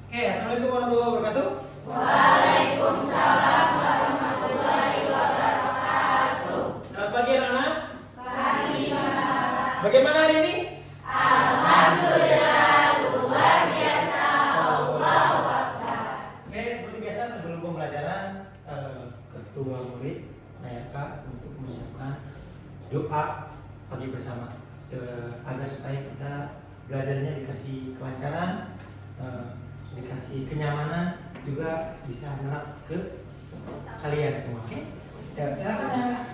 Oke, assalamualaikum warahmatullahi wabarakatuh. Waalaikumsalam warahmatullahi wabarakatuh. Selamat pagi anak-anak. Pagi, Pak. Bagaimana hari ini? Alhamdulillah luar biasa. Allahu Akbar. Oke, seperti biasa sebelum pembelajaran ketua murid Nayaka untuk menyiapkan doa pagi bersama agar supaya kita belajarnya dikasih kelancaran, dikasih kenyamanan, juga bisa menerap ke kalian semua. Oke? Ya, silakan ya.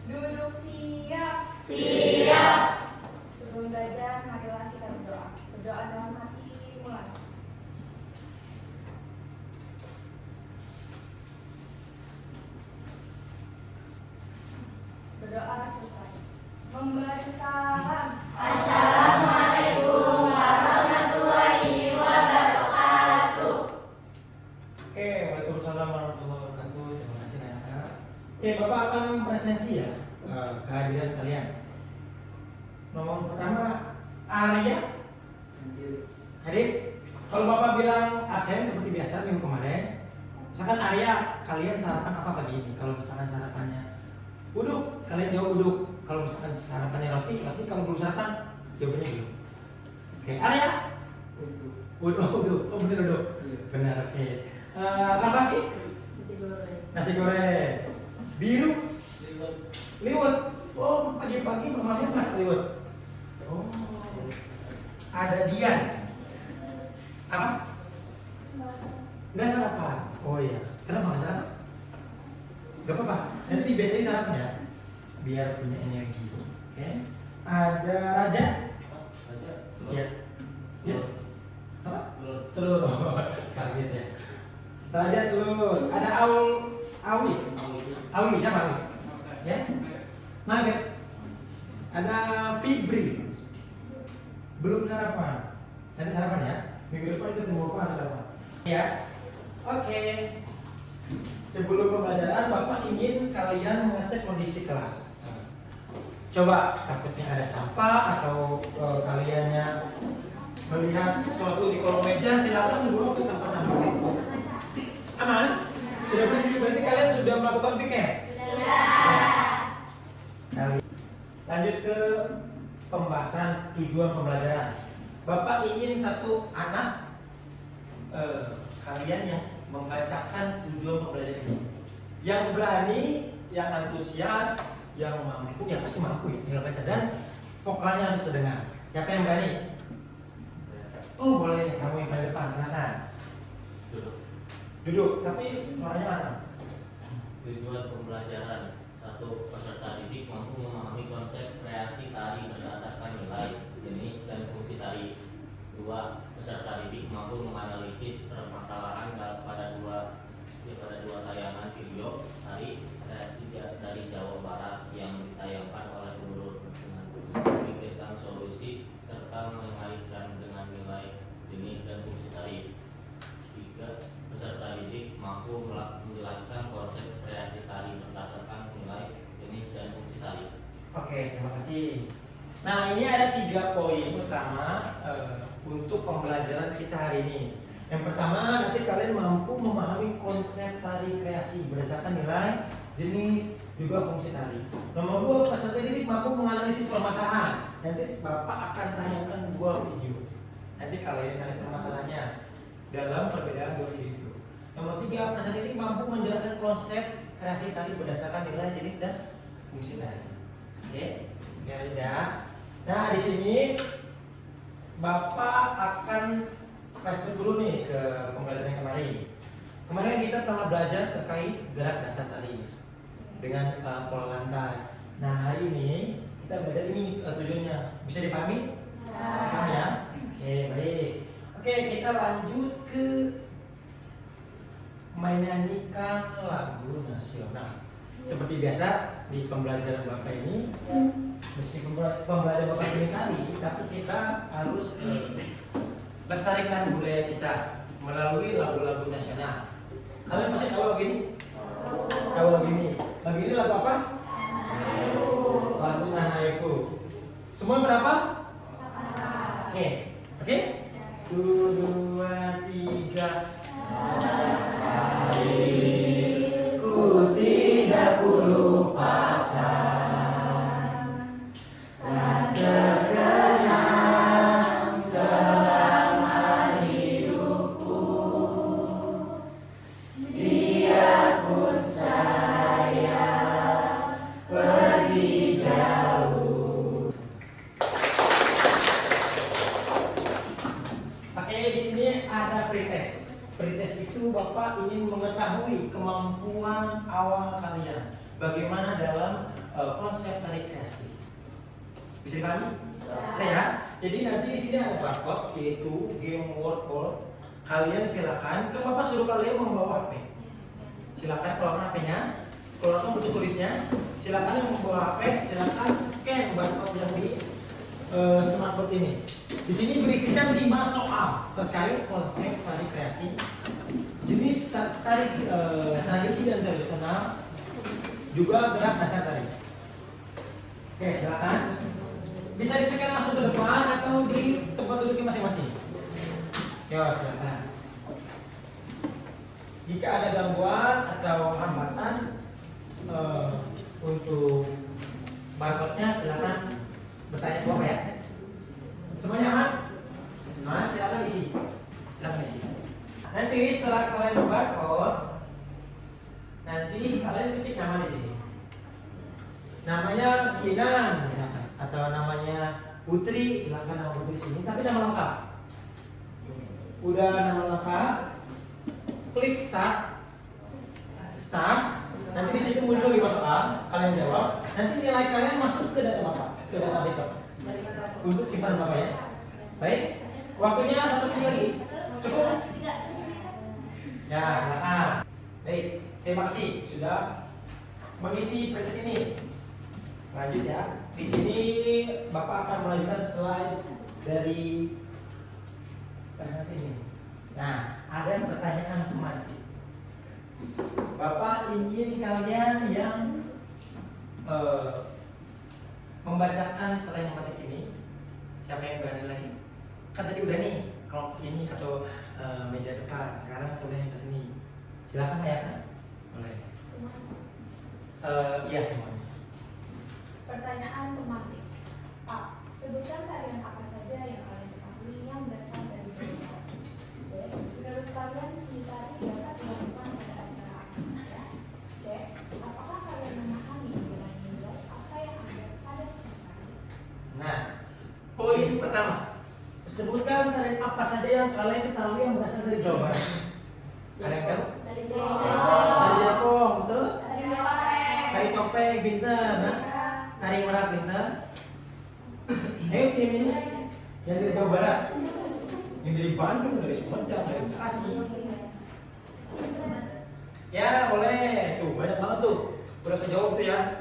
Duduk siap. Siap. Sebelum belajar, marilah kita berdoa. Berdoa dalam hati, mulai. Berdoa selesai. Memberi salam. Assalamualaikum warahmatullahi wabarakatuh. Oke, waalaikumsalam warahmatullahi wabarakatuh. Terima kasih Nayaka. Oke, Bapak akan presensi ya kehadiran kalian. Nomor pertama Arya hadir. Kalau Bapak bilang absen seperti biasa minggu kemarin, misalkan Arya, kalian sarapan apa pagi ini? Kalau misalkan sarapannya uduk, kalian jawab uduk. Kalau misalkan sarapannya roti, kalau belum sarapan, jawabannya belum. Oke, Arya? Uduk. Oh bener uduk. Benar, oke. Laki? Nasi goreng. Biru? Liwet. Oh, pagi-pagi mamanya masak liwet. Oh. Ada Dian. Apa? Nggak sarapan. Oh iya. Kenapa nggak sarapan? Gak apa-apa. Nanti dibiasain sarapan ya, biar punya energi. Oke. Ada Raja. Iya. Iya. Apa? Telur. Oh, kaget ya. Raja telur. Ada Awi. Awi siapa Awi? Ya. Nugget. Ada Fibri. Belum sarapan. Nanti sarapan ya. Minggu depan ketemu Bapak harus sarapan. Ya. Oke. Sebelum pembelajaran, Bapak ingin kalian mengecek kondisi kelas. Coba takutnya ada sampah atau kaliannya melihat sesuatu di kolom meja, silakan dibawa ke tempat sampah. Aman? Sudah bersih? Berarti kalian sudah melakukan piket? Lanjut ke pembahasan tujuan pembelajaran. Bapak ingin satu anak kalian yang membacakan tujuan pembelajaran ini. Yang berani, yang antusias, yang mampu, ya pasti mampu ya, tinggal baca dan vokalnya harus terdengar. Siapa yang berani? Oh boleh, kamu yang paling depan, silakan. Duduk, tapi suaranya mana? Tujuan pembelajaran: 1. Peserta didik mampu memahami konsep kreasi tari berdasarkan nilai, jenis, dan fungsi tari. 2. Peserta didik mampu menganalisis permasalahan pada dua tayangan video tari kreasi dari Jawa Barat yang ditayangkan oleh guru dengan memikirkan solusi serta mengaitkan dengan nilai, jenis, dan fungsi tari. 3. Peserta didik mampu menjelaskan konsep kreasi tari berdasarkan nilai, jenis, dan fungsi tari. Oke, terima kasih. Nah, ini ada 3 poin utama untuk pembelajaran kita hari ini. Yang pertama, nanti kalian mampu memahami konsep tari kreasi berdasarkan nilai, jenis, juga fungsi tari. Nomor 2, peserta didik mampu menganalisis permasalahan. Nanti Bapak akan tayangkan 2 video. Nanti kalian cari permasalahannya dalam perbedaan 2 video itu. Nomor 3, peserta didik mampu menjelaskan konsep kreasi tari berdasarkan nilai, jenis, dan fungsi tari. Oke, ya. Nah, di sini Bapak akan flashback dulu nih ke pembelajaran kemarin. Kemarin kita telah belajar terkait gerak dasar tari dengan pola lantai. Nah, hari ini kita belajar ini tujuannya. Bisa dipahami? Paham ya? Oke, baik. Oke, kita lanjut ke menyanyikan lagu nasional. Seperti biasa di pembelajaran Bapak ini, meskipun pembelajaran Bapak ini kali, tapi kita harus lestarikan budaya kita melalui lagu-lagu nasional. Kalian pasti tahu lagu ini? Tahu lagu ini? Lagu ini lagu apa? Lagu Tanah Airku. Semua berapa? Oke. Oke? 1, 2, 3. Ku tidak ku lupakan dan terkenang selama hidupku. Biarpun saya pergi jauh. Oke, di sini ada pretest. Pretest itu Bapak ingin mengetahui kemampuan awal kalian bagaimana dalam konsep tarik kreasi. Bisa dipahami? Saya. Jadi nanti di sini ada barcode yaitu game word call. Kalian silakan. Ke Bapak suruh kalian membawa HP. Silakan keluarkan HP-nya, keluarkan buku tulisnya. Silakan yang membawa HP, silakan scan barcode yang di smartboard ini. Di sini berisikan 5 soal terkait konsep tarik kreasi, jenis tarik tradisi dan tradisional, juga gerak dasar tarik. Oke, silakan. Bisa di-scan langsung ke depan atau di tempat duduknya masing-masing. Ya, silakan. Jika ada gangguan atau hambatan untuk barcode-nya, silakan bertanya ke Bapak ya. Semuanya aman? Aman, silakan isi. Silakan isi. Nanti setelah kalian membarcode, nanti kalian ketik nama di sini. Namanya Kinan misalkan, atau namanya Putri, silakan nama Putri di sini. Tapi nama lengkap. Udah nama lengkap, klik start. Nanti di situ muncul 5 soal, kalian jawab. Nanti nilai kalian masuk ke data Bapak, ke database Bapak. Untuk simpan Bapak ya. Baik, waktunya 1 menit lagi. Cukup? Ya, silakan. Baik, terima kasih sudah mengisi pretest ini. Lanjut ya. Di sini Bapak akan melanjutkan slide dari presentasi ini. Nah, ada pertanyaan kemarin. Bapak ingin kalian yang membacakan pertanyaan matematik ini. Siapa yang berani lagi? Kan tadi udah nih, kelompok ini atau meja depan. Sekarang coba yang ke sini. Silakan ya kan? Boleh. Iya semuanya. Pertanyaan pematik. A. Sebutkan tarian apa saja yang kalian ketahui yang berasal dari Jawa. B. Menurut kalian seni tari dapat dilakukan pada acara apa saja? C. Apakah kalian memahami nilai-nilai apa yang ada pada seni tari? Nah, poin pertama. Sebutkan tarian apa saja yang kalian ketahui yang berasal dari Jawa Barat. Ada yang tahu? Dari Tari Japong, terus Dari Jawa. tari topeng, pinter, nah? Tari merak, pinter. Ayo tim ini yang dari Jawa Barat, yang dari Bandung, dari Sumedang, dari Bekasi. Ya boleh, tuh banyak banget tuh. Udah kejawab tuh ya.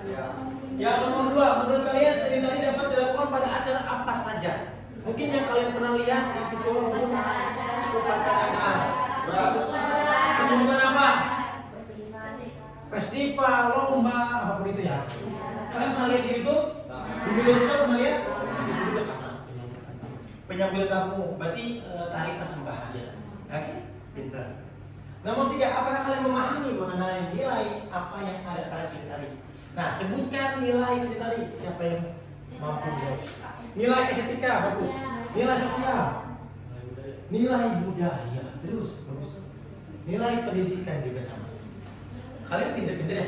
Yang nomor 2, menurut kalian seni tari dapat dilakukan pada acara apa saja? Mungkin yang kalian pernah lihat di visual maupun upacara. Pertunjukan apa? Festival, lomba, apapun itu ya. Kalian pernah lihat di YouTube? Di video sosial pernah lihat? Itu juga sama. Penyambilan tamu, berarti tari persembahan. Oke, pintar. Nomor 3, apakah kalian memahami mengenai nilai apa yang ada pada seni tari? Nah, sebutkan nilai seni tari. Siapa yang mampu jawab? Nilai estetika bagus, nilai sosial, nilai budaya, terus bagus. Nilai pendidikan juga sama. Kalian pintar-pintar ya.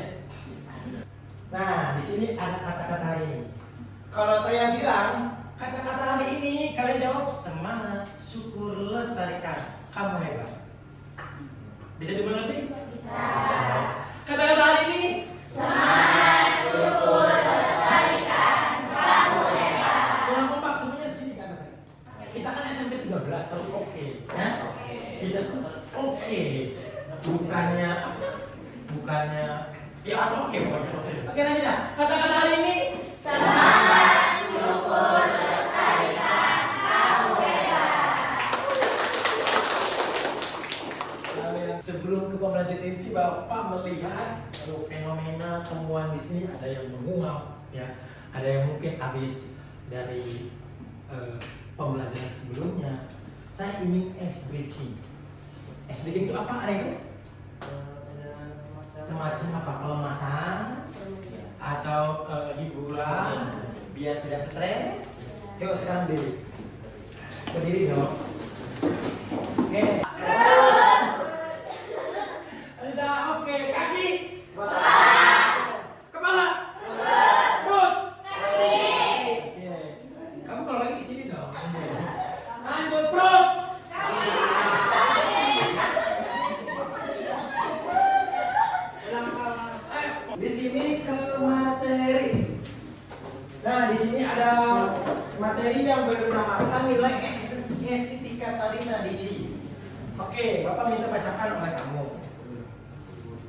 Nah, di sini ada kata-kata hari ini. Kalau saya bilang kata-kata hari ini, kalian jawab semangat, syukur, lestarikan. Kamu hebat. Bisa dimengerti? Bisa. Kata-kata hari ini Semangat, syukur, lestarikan, kamu hebat. kurang kompak semuanya sini kan saya. Kita kan SMP 13 harus oke, ya? Kita oke. Bukannya ya harus oke pokoknya. Oke lanjut ya. Kata-kata hari ini Semangat, syukur, lestarikan, kamu hebat. Sebelum ke pembelajaran inti, Bapak melihat fenomena temuan di sini ada yang menguap, ya, ada yang mungkin habis dari pembelajaran sebelumnya. ini ice breaking. Ice breaking itu apa? Ada itu? Semacam apa? Pelemasan atau hiburan biar tidak stres. Coba sekarang berdiri dong. Oke. Udah oke. Kaki. Kepala. Perut. Oke. Kamu kalau lagi di sini dong. Lanjut perut. Di sini ke materi. Nah, di sini ada materi yang bernamakan nilai estetika tari tradisi. Oke, Bapak minta bacakan oleh kamu.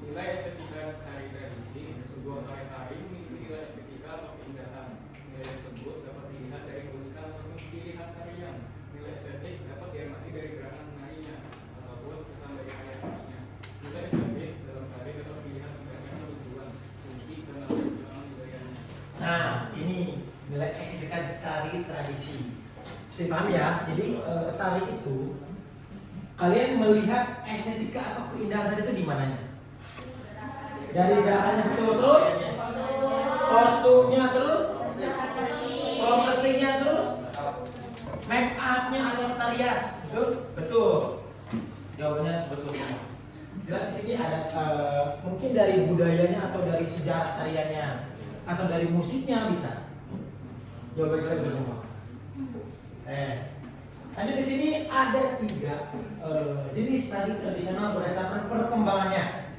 Nilai estetika tari tradisi, sebuah tari memiliki nilai estetika atau keindahan. Nilai tersebut dapat dilihat dari keunikan atau ciri khas tarian. Nilai estetik dapat diamati dari gerakan menarinya ataupun kesan dari karya tarinya. Nilai estetis dalam tari dapat dilihat berdasarkan tujuan, fungsi, dan latar belakang budayanya. Nah, ini nilai estetika tari tradisi. Bisa dipahami ya? Jadi tari itu kalian melihat estetika atau keindahan tadi itu di mananya? Dari gerakannya betul terus, kostumnya terus, propertinya terus, make upnya atau tari hias, betul? Betul. Jawabannya betul semua. Jelas di sini ada mungkin dari budayanya atau dari sejarah tariannya atau dari musiknya bisa. Jawabannya betul semua. Lanjut di sini ada 3 jenis tari tradisional berdasarkan perkembangannya.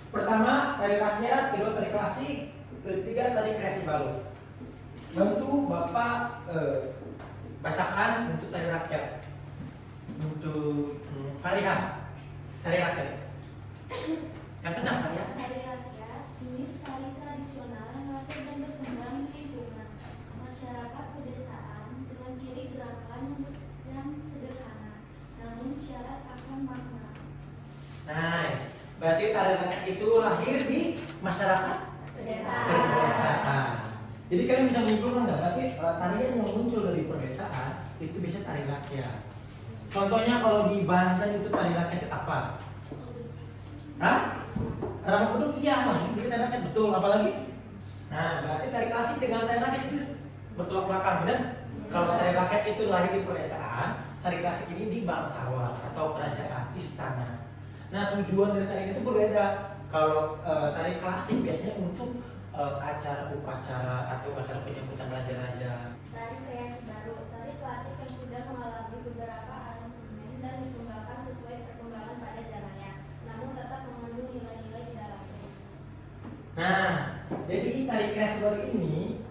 Pertama tari rakyat, kedua tari klasik, ketiga tari kreasi baru. Tentu Bapak bacakan untuk tari rakyat. Untuk Fariha, tari rakyat. Yang kencang Fariha. Tari rakyat, jenis tari tradisional yang lahir dan berkembang di lingkungan masyarakat pedesaan dengan ciri gerakan yang sederhana, namun syarat akan makna. Nice. Berarti tari rakyat itu lahir di masyarakat pedesaan. Jadi kalian bisa menyimpulkan nggak? Berarti tarian yang muncul dari pedesaan itu bisa tari rakyat. Contohnya kalau di Banten itu tari rakyat itu apa? Hah? Rama Peduk iya lah, itu tari rakyat betul. Apalagi? Nah, berarti tari klasik dengan tari rakyat itu bertolak belakang, benar? Kalau tari rakyat itu lahir di pedesaan, tari klasik ini di bangsawan atau kerajaan, istana. Nah, tujuan dari tari itu berbeda. Kalau tari klasik biasanya untuk acara upacara atau acara penyambutan raja-raja. Tari kreasi baru, tari klasik yang sudah mengalami beberapa aransemen dan dikembangkan sesuai perkembangan pada zamannya, namun tetap mengandung nilai-nilai di dalamnya. Nah, jadi tari kreasi baru ini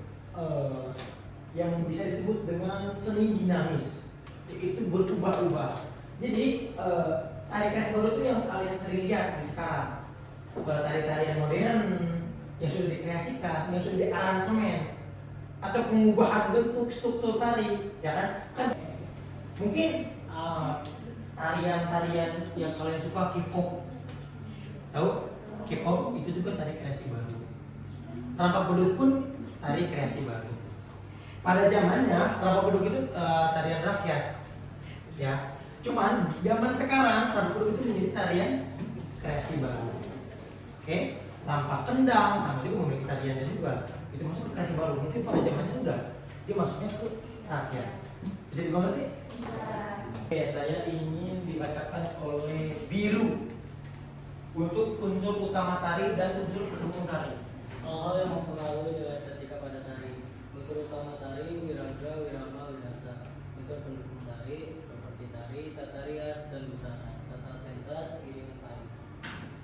yang bisa disebut dengan seni dinamis, yaitu berubah-ubah. Jadi tari kreasi baru itu yang kalian sering lihat di sekarang. Kalau tari-tarian modern yang sudah dikreasikan, yang sudah diaransemen, atau pengubahan bentuk struktur tari, ya kan? Kan mungkin tarian-tarian yang kalian suka K-pop, tahu? K-pop itu juga tari kreasi baru. Rampak Beduk pun tari kreasi baru. Pada zamannya Rampak Beduk itu tarian rakyat, ya. Cuman zaman sekarang Rampak Beduk itu menjadi tarian kreasi baru. Oke, Rampak Kendang sama juga memiliki tariannya juga. Itu masuk ke kreasi baru. Mungkin pada zamannya enggak. Dia masuknya ke rakyat. Bisa dimengerti? Oke, saya ingin dibacakan oleh Biru untuk unsur utama tari dan unsur pendukung tari. Hal-hal yang mempengaruhi nilai estetika pada tari. Unsur utama tari, wiraga, wirama, wirasa. Unsur pendukung tari, properti tari, tata rias, dan busana. Tata pentas, iringan tari.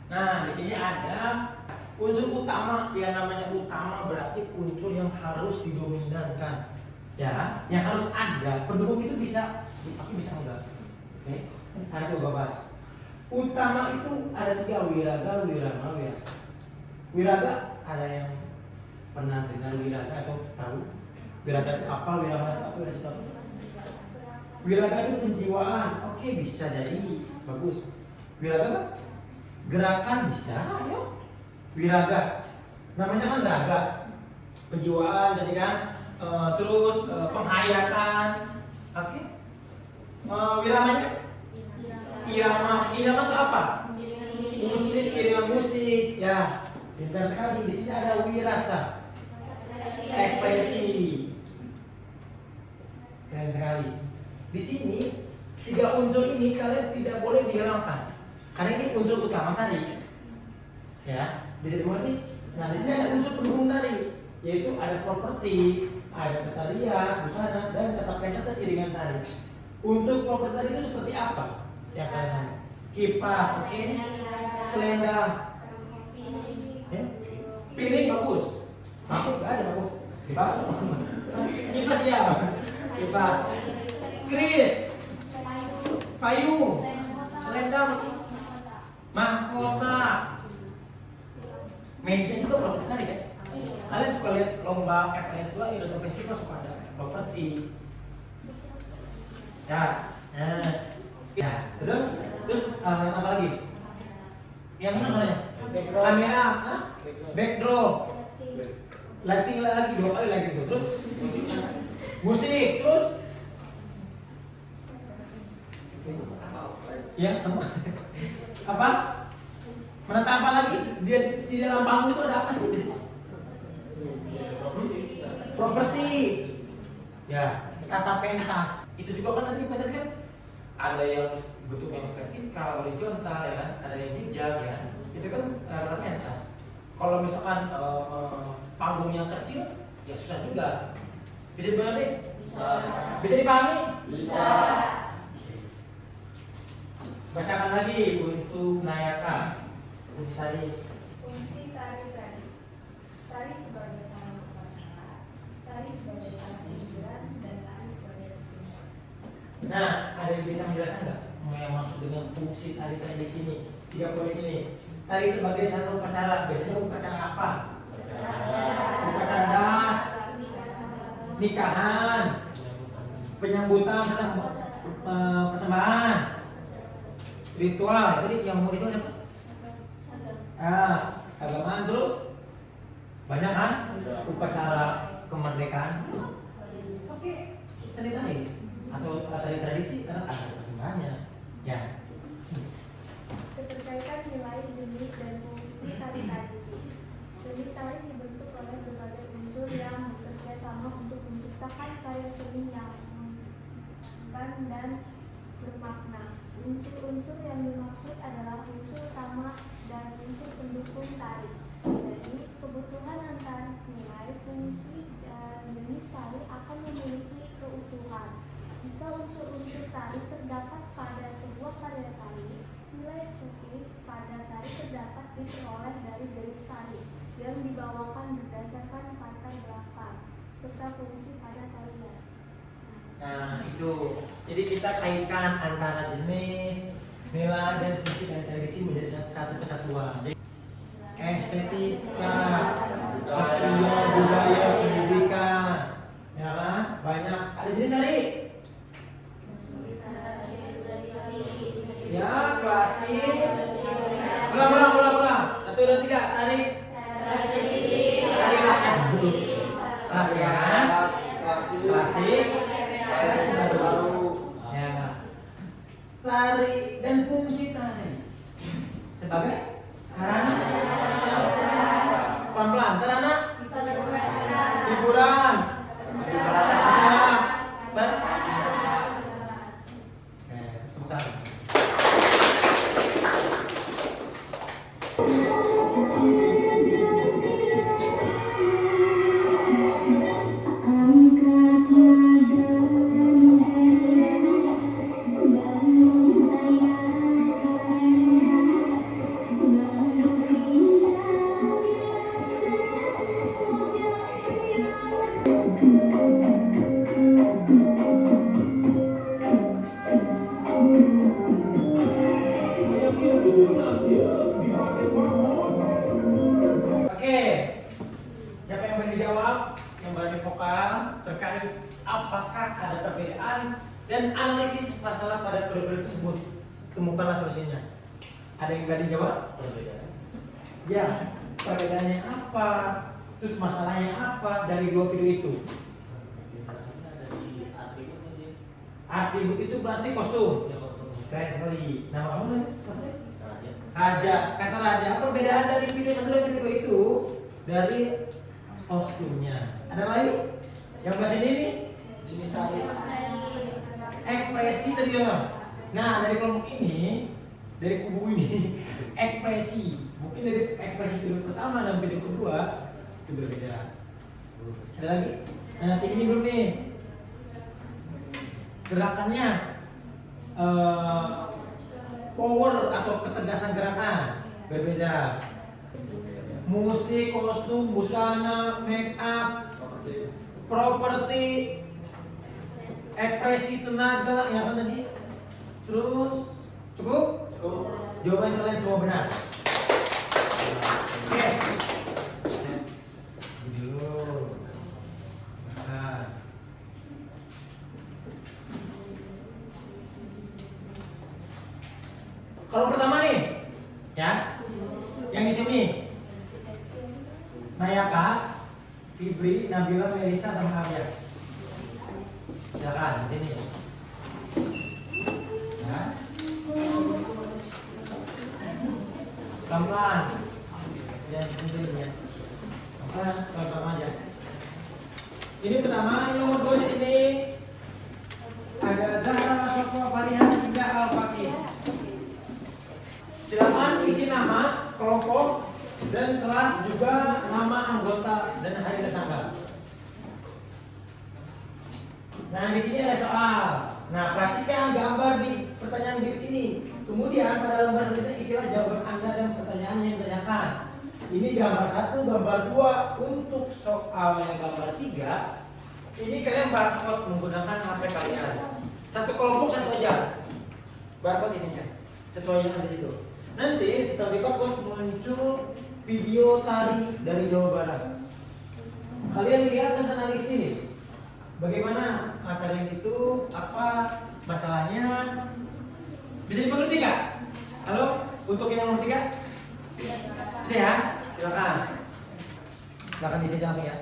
Nah, di sini ada unsur utama. Yang namanya utama berarti unsur yang harus didominankan, ya, yang harus ada. Pendukung itu bisa dipakai, bisa enggak. Oke, ada coba bahas. Utama itu ada 3: wiraga, wirama, wirasa. Wiraga, ada yang pernah dengar wiraga atau tahu? Wiraga itu apa? Wirama itu apa? Wirasa itu apa? Wiraga itu penjiwaan. Oke, bisa jadi bagus. Wiraga apa? Gerakan bisa, ayo. Wiraga, namanya kan raga, penjiwaan, tadi kan, terus penghayatan, oke. wiramanya? Irama itu apa? Musik, irama musik. Ya, pintar sekali. Di sini ada wirasa, ekspresi. Keren sekali. Di sini 3 unsur ini kalian tidak boleh dihilangkan, karena ini unsur utama tari. Ya, bisa dimengerti. Nah, di sini ada unsur pendukung tari, yaitu ada properti, ada tata rias, busana, dan tata pentas dan iringan tari. Untuk properti tadi itu seperti apa? Yang kalian tahu? Kipas, oke? Selendang, ya? Piring bagus. Bagus, nggak ada bagus. Kipas, kipas ya, kipas. Kris, payung, selendang, mahkota, meja juga properti tadi kan? Kalian suka lihat lomba FS2, Indonesia Festival suka ada properti. Ya, ya, betul? Terus apa lagi? Yang mana soalnya? Kamera, backdrop, lighting lagi 2 kali lagi itu. Terus musik, terus ya apa? Menata apa lagi? Dia di dalam panggung itu ada apa sih di situ? Properti. Ya, tata pentas. Itu juga kan nanti pentas kan ada yang bentuk yang vertikal, horizontal ya kan, ada yang jenjang ya. Itu kan tata pentas. Kalau misalkan panggungnya kecil, ya susah juga. Bisa dipahami? Bisa dipahami? Bisa. Bacakan lagi untuk Nayaka. Fungsi tari. Fungsi tari tradisi. Tari sebagai sarana upacara, tari sebagai sarana hiburan, dan tari sebagai pertunjukan. Nah, ada yang bisa menjelaskan nggak yang maksud dengan fungsi tari di sini? 3 poin ini. Tari sebagai sarana upacara, biasanya upacara apa? Upacara adat, nikahan, penyambutan, persembahan, ritual. Jadi yang mau itu apa? Agamaan, terus banyak kan? Upacara kemerdekaan. Oke, seni tari atau tari tradisi karena ada persembahannya. Ya. Keterkaitan nilai, jenis, dan fungsi tari tradisi. Seni tari dibentuk oleh berbagai unsur yang bekerja sama untuk menciptakan karya seni yang mengesankan dan bermakna. Unsur-unsur yang dimaksud adalah unsur utama dan unsur pendukung tari. Jadi, kebutuhan antara nilai, fungsi, dan jenis tari akan memiliki keutuhan. Jika unsur-unsur tari terdapat pada sebuah karya tari, nilai estetis pada tari terdapat diperoleh dari jenis tari yang dibawakan berdasarkan latar belakang serta fungsi pada tarian. Nah, itu. Jadi kita kaitkan antara jenis, nilai, dan fungsi dan tradisi menjadi satu kesatuan. Jadi, estetika, sosial, budaya, pendidikan, ya kan? Banyak. Ada jenis tadi? Ya, klasik. Ulang. 1, 2, 3. Tarik. Tarik rakyat. Rakyat. Klasik. Ya. Tari dan fungsi tari sebagai sarana pelan-pelan sarana hiburan. Sebentar. Oke, siapa yang berani jawab? Yang berani vokal terkait apakah ada perbedaan dan analisis masalah pada periode tersebut. Temukanlah solusinya. Ada yang berani jawab? Perbedaan. Ya, perbedaannya apa? Terus masalahnya apa dari 2 video itu? Ada di atributnya sih. Atribut itu berarti kostum. Ya kostum. Keren sekali. Nama kamu kan? Raja. Raja. Kata raja. Apa perbedaan dari video 1 dan video 2 itu? Dari kostumnya. Ada lagi? Yang bahasa ini nih? Jenis tari. Ekspresi tadi ya. Nah, dari kelompok ini, dari kubu ini, ekspresi. Mungkin dari ekspresi video pertama dan video kedua itu berbeda. Ada lagi? Nah, tim ini belum nih. Gerakannya power atau ketegasan gerakan berbeda. Musik, kostum, busana, make up, properti, ekspresi, tenaga, ya kan tadi? Terus cukup? Jawaban kalian semua benar. Oke. Ini dulu. Nah. Kalau pertama nih, ya, yang di sini, Nayaka, Fibri, Nabila, Melisa, sama Arya. Silakan di sini. Ya. Pelan-pelan. Ya, sendiri ya. Pelan-pelan aja. Ini pertama, ini nomor 2 di sini. Ada Zahra, Sofwa, Fariha, Indah, Al-Fakih. Silakan isi nama, kelompok, dan kelas juga nama anggota dan hari dan tanggal. Nah, di sini ada soal. Nah, perhatikan gambar di pertanyaan berikut ini. Kemudian pada lembar selanjutnya isilah jawaban Anda dan pertanyaan yang ditanyakan. Ini gambar 1, gambar 2. Untuk soal yang gambar 3, ini kalian barcode menggunakan HP kalian. Satu kelompok satu aja. Barcode ininya. Sesuai yang ada di situ. Nanti setelah di barcode muncul video tari dari Jawa Barat. Kalian lihat dan analisis bagaimana tarian itu, apa masalahnya. Bisa dimengerti nggak? Halo, untuk yang nomor 3? Bisa ya? Silakan. Silakan diisi langsung ya.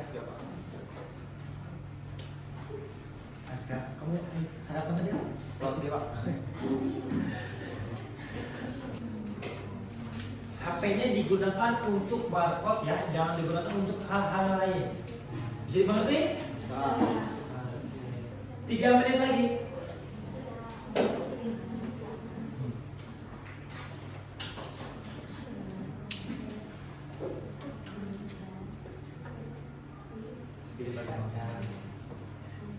Aska, kamu sarapan tadi? Belum dia Pak. HP-nya digunakan untuk barcode ya, jangan digunakan untuk hal-hal lain. Bisa dimengerti? 3 menit lagi. Sedikit berkancang.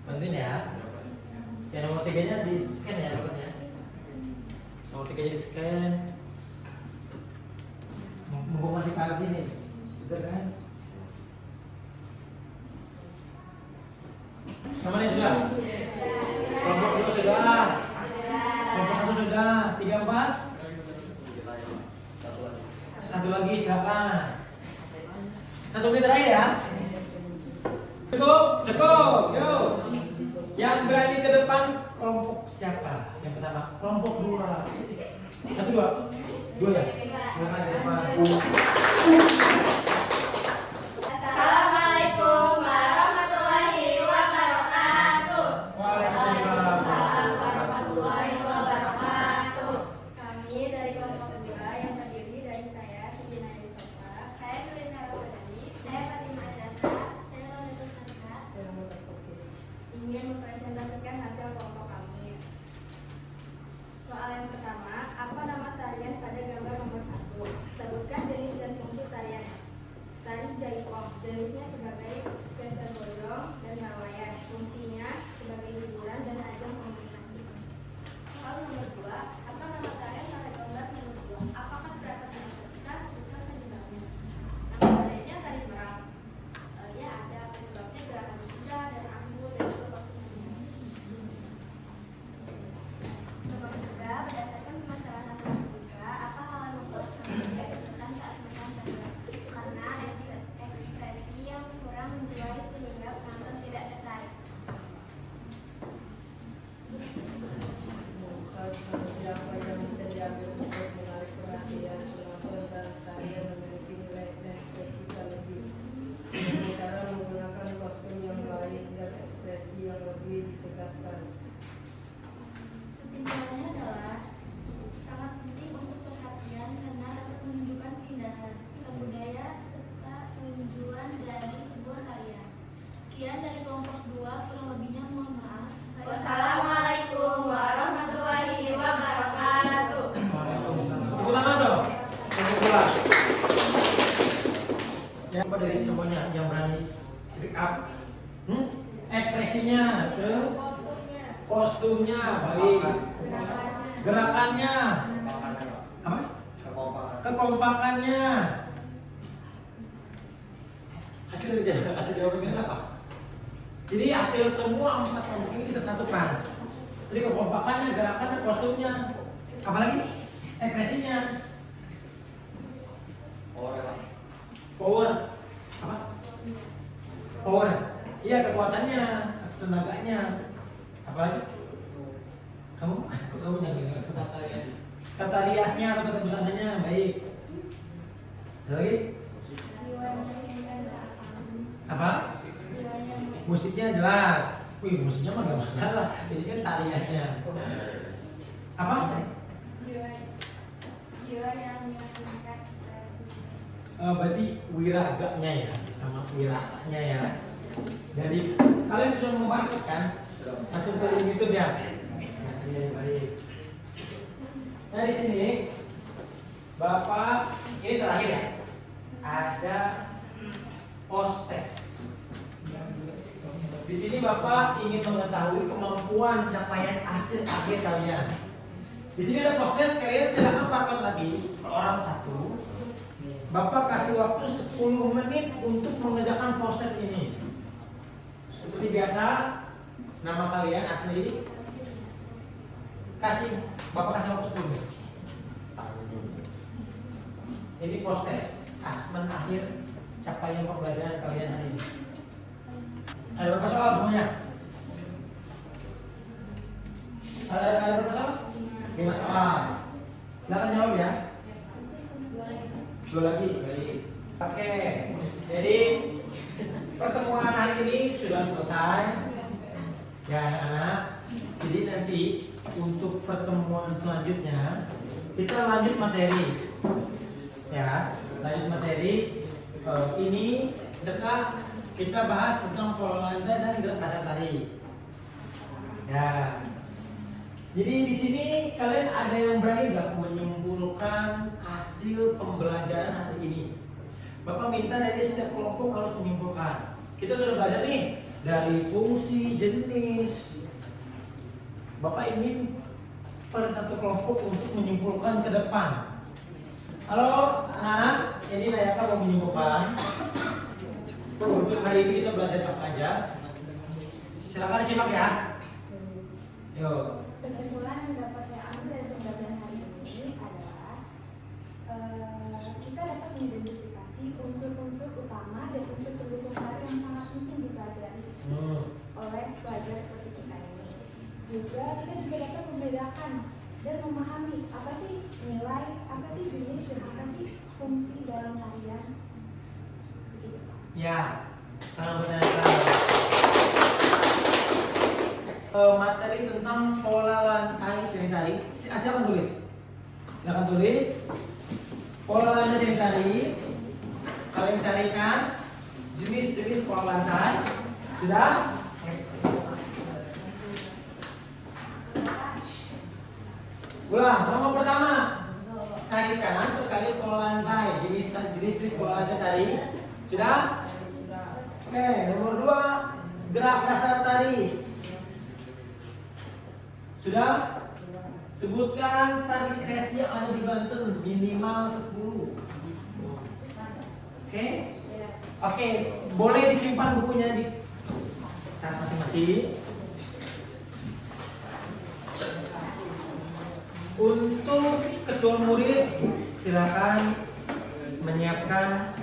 Bantuin ya. Yang nomor 3-nya di scan ya pokoknya. Nomor 3-nya di scan. Mumpung masih pagi nih, sudah kan? Sama nih sudah? Kelompok 2 sudah? Kelompok 1 sudah? 3, 4? Satu lagi silakan. 1 menit terakhir ya. Cukup, cukup, yuk. Yang berani ke depan kelompok siapa? Yang pertama, kelompok 2. 1, 2? 2 ya? Silakan ke depan. Assalamualaikum warahmatullahi wabarakatuh. Waalaikumsalam Warahmatullahi wabarakatuh. Kami dari kelompok 2 yang terdiri dari saya, Siti Nadia Sofa, saya Nurina Ramadhani, saya Fatimah Zahra, saya Nurul Nurul, ingin mempresentasikan hasil kelompok kami. Soal yang pertama, apa nama tarian pada gambar nomor 1? Sebutkan jenis dan fungsi tarian. Coba dari semuanya yang berani speak up. Ekspresinya, kostumnya, baik. Gerakannya, apa? Kekompakannya. Hasil jawabannya apa? Jadi hasil semua 4 kelompok ini kita satukan. Jadi kekompakannya, gerakannya, kostumnya, apalagi ekspresinya. Power, apa? Power. Iya, kekuatannya, tenaganya. Apalagi? Kamu yang ini. Kata riasnya atau kata busananya baik. Ada lagi? Apa? Musiknya jelas. Wih, musiknya mah gak masalah. Ini kan tariannya. Apa? Jiwa yang meyakinkan ekspresi. Berarti wiraganya ya, sama wirasanya ya. Jadi kalian sudah membantu kan? Langsung ke YouTube ya. Iya, baik. Nah di sini Bapak ini terakhir ya. Ada post test. Di sini Bapak ingin mengetahui kemampuan capaian hasil akhir kalian. Di sini ada post test, kalian silakan pakai lagi per orang satu. Bapak kasih waktu 10 menit untuk mengerjakan proses ini. Seperti biasa, nama kalian asli. Bapak kasih waktu 10 menit. Ini proses asesmen akhir capaian pembelajaran kalian hari ini. Ada berapa soal semuanya? Ada berapa soal? 5 soal. Silakan jawab ya. 2 lagi, baik. Oke, jadi pertemuan hari ini sudah selesai. Ya anak-anak. Jadi nanti untuk pertemuan selanjutnya kita lanjut materi. Ya, lanjut materi. Ini setelah kita bahas tentang pola lantai dan gerak dasar tadi. Ya. Jadi di sini kalian ada yang berani nggak menyimpulkan hasil pembelajaran hari ini? Bapak minta dari setiap kelompok harus menyimpulkan. Kita sudah belajar nih dari fungsi, jenis. Bapak ingin per satu kelompok untuk menyimpulkan ke depan. Halo anak-anak, ini Nayaka mau menyimpulkan. Untuk hari ini kita belajar apa aja? Silakan disimak ya. Yuk. Kesimpulan yang dapat saya ambil dari pembelajaran hari ini adalah kita dapat mengidentifikasi unsur-unsur utama dan unsur pendukung baru yang sangat penting dipelajari oleh pelajar seperti kita ini. Juga kita dapat membedakan dan memahami apa sih nilai, apa sih jenis, dan apa sih fungsi dalam tarian. Begitu. Ya, kalau bertanya materi tentang pola lantai seni tari, silakan tulis. Silakan tulis pola lantai seni tari. Kalian carikan jenis-jenis pola lantai. Sudah? Ulang, nomor pertama carikan terkait pola lantai, jenis pola lantai tadi. Sudah? Oke, nomor 2 gerak dasar tari. Sudah? Sebutkan tari kreasi yang ada di Banten minimal 10. Oke? Oke, boleh disimpan bukunya di tas masing-masing. Untuk ketua murid silakan menyiapkan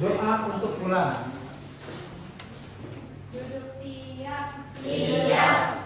doa untuk pulang. Duduk siap. Siap.